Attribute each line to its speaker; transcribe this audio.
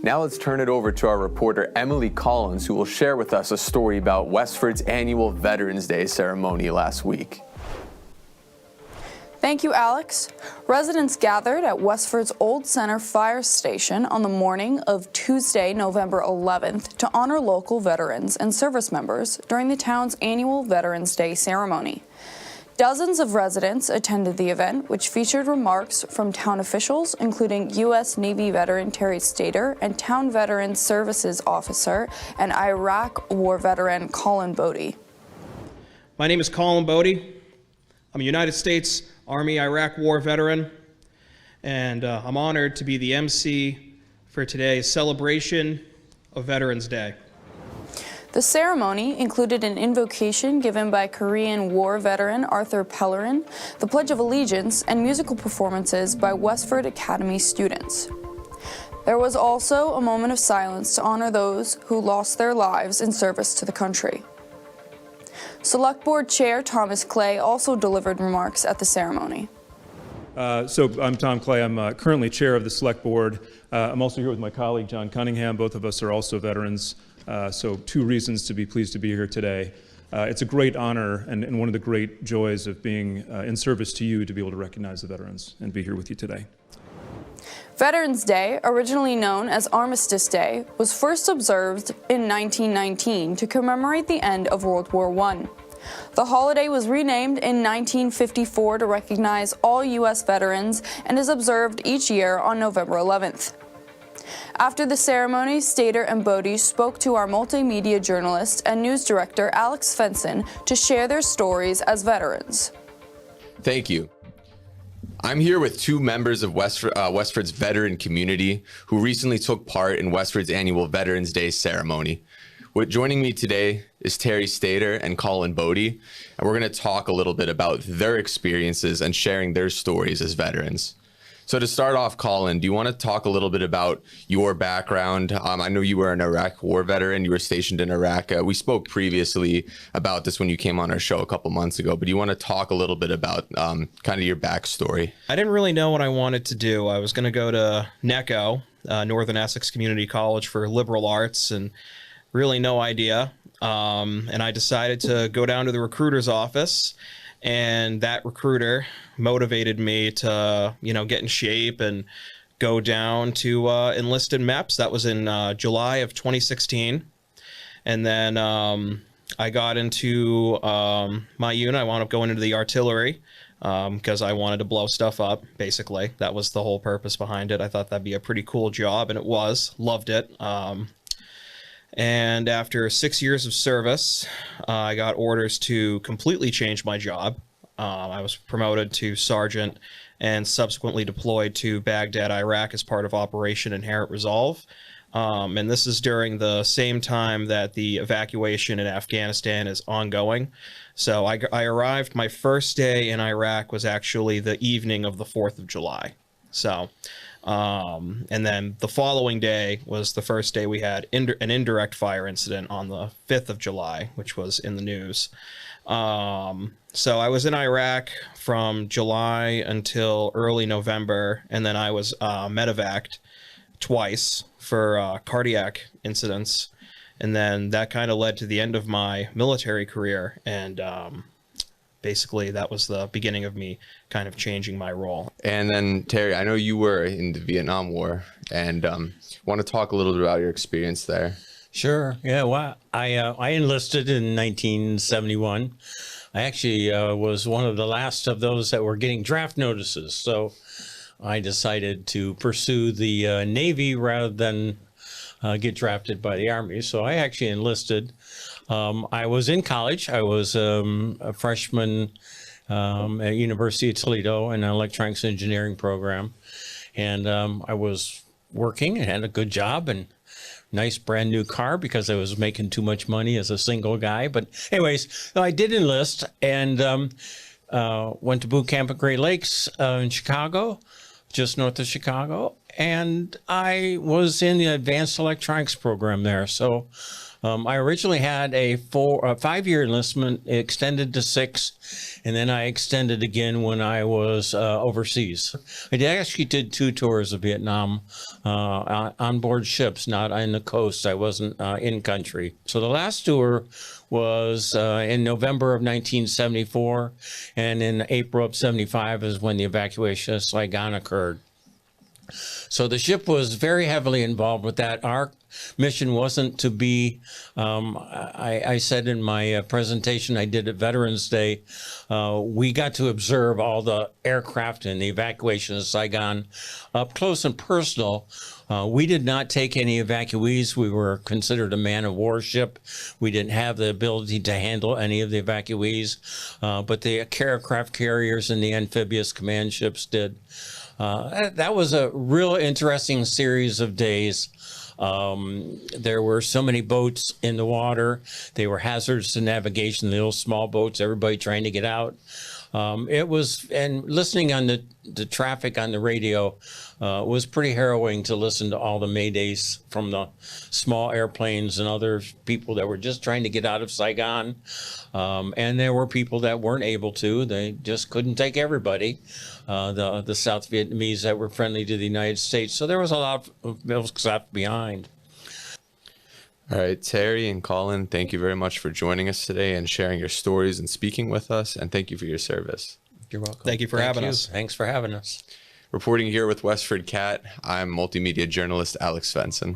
Speaker 1: Now let's turn it over to our reporter Emily Collins, who will share with us a story about Westford's annual Veterans Day ceremony last week.
Speaker 2: Thank you, Alex. Residents gathered at Westford's Old Center Fire Station on the morning of Tuesday, November 11th, to honor local veterans and service members during the town's annual Veterans Day ceremony. Dozens of residents attended the event, which featured remarks from town officials, including U.S. Navy veteran Terry Stater and Town Veterans Services Officer and Iraq War veteran Colin Bodie.
Speaker 3: My name is Colin Bodie. I'm a United States Army Iraq War veteran, and I'm honored to be the MC for today's celebration of Veterans Day.
Speaker 2: The ceremony included an invocation given by Korean War veteran Arthur Pellerin, the Pledge of Allegiance, and musical performances by Westford Academy students. There was also a moment of silence to honor those who lost their lives in service to the country. Select Board Chair Thomas Clay also delivered remarks at the ceremony.
Speaker 4: So I'm Tom Clay. I'm currently chair of the Select Board. I'm also here with my colleague John Cunningham. Both of us are also veterans. So two reasons to be pleased to be here today. It's a great honor and one of the great joys of being in service to you to be able to recognize the veterans and be here with you today.
Speaker 2: Veterans Day, originally known as Armistice Day, was first observed in 1919 to commemorate the end of World War I. The holiday was renamed in 1954 to recognize all U.S. veterans and is observed each year on November 11th. After the ceremony, Stater and Bodie spoke to our multimedia journalist and news director Alex Fenson to share their stories as veterans.
Speaker 1: Thank you. I'm here with two members of Westford's veteran community who recently took part in Westford's annual Veterans Day ceremony. Joining me today is Terry Stater and Colin Bodie, and we're going to talk a little bit about their experiences and sharing their stories as veterans. So to start off, Colin, do you want to talk a little bit about your background? I know you were an Iraq War veteran. You were stationed in Iraq. We spoke previously about this when you came on our show a couple months ago, but do you want to talk a little bit about kind of your backstory?
Speaker 3: I didn't really know what I wanted to do. I was going to go to NECO, Northern Essex Community College for liberal arts, and really no idea. And I decided to go down to the recruiter's office, and that recruiter motivated me to, get in shape and go down to enlist in MEPS. That was in July of 2016. And then I got into my unit. I wound up going into the artillery because I wanted to blow stuff up, basically. That was the whole purpose behind it. I thought that'd be a pretty cool job, and it was. Loved it. And after 6 years of service, I got orders to completely change my job. I was promoted to sergeant and subsequently deployed to Baghdad, Iraq as part of Operation Inherent Resolve. And this is during the same time that the evacuation in Afghanistan is ongoing. So I arrived, my first day in Iraq was actually the evening of the 4th of July. So, and then the following day was the first day we had an indirect fire incident on the 5th of July, which was in the news. So I was in Iraq from July until early November, and then I was medevaced twice for cardiac incidents, and then that kind of led to the end of my military career, and basically that was the beginning of me kind of changing my role.
Speaker 1: And then Terry, I know you were in the Vietnam War, and want to talk a little bit about your experience there.
Speaker 5: Sure. Yeah. Well, I enlisted in 1971. I actually was one of the last of those that were getting draft notices. So I decided to pursue the Navy rather than get drafted by the Army. So I actually enlisted. I was in college. I was a freshman at University of Toledo in an electronics engineering program. And I was working and had a good job and nice brand new car because I was making too much money as a single guy. But anyways, I did enlist and went to boot camp at Great Lakes in Chicago, just north of Chicago. And I was in the advanced electronics program there. So I originally had a 5-year enlistment, extended to 6, and then I extended again when I was overseas. Actually did 2 tours of Vietnam on board ships, not on the coast. I wasn't in country. So the last tour was in November of 1974, and in April of 75 is when the evacuation of Saigon occurred. So the ship was very heavily involved with that. Our mission wasn't to be, I said in my presentation I did at Veterans Day, we got to observe all the aircraft and the evacuation of Saigon up close and personal. We did not take any evacuees. We were considered a man-of-war ship. We didn't have the ability to handle any of the evacuees, but the aircraft carriers and the amphibious command ships did. That was a real interesting series of days. There were so many boats in the water. They were hazards to navigation, the little small boats, everybody trying to get out. And listening on the traffic on the radio was pretty harrowing to listen to all the maydays from the small airplanes and other people that were just trying to get out of Saigon. And there were people that weren't able to. They just couldn't take everybody. The South Vietnamese that were friendly to the United States. So there was a lot of milk left behind.
Speaker 1: All right, Terry and Colin, thank you very much for joining us today and sharing your stories and speaking with us. And thank you for your service.
Speaker 5: You're welcome.
Speaker 3: Thank you for having us.
Speaker 5: Thanks for having us.
Speaker 1: Reporting here with WestfordCAT, I'm multimedia journalist Alex Svensson.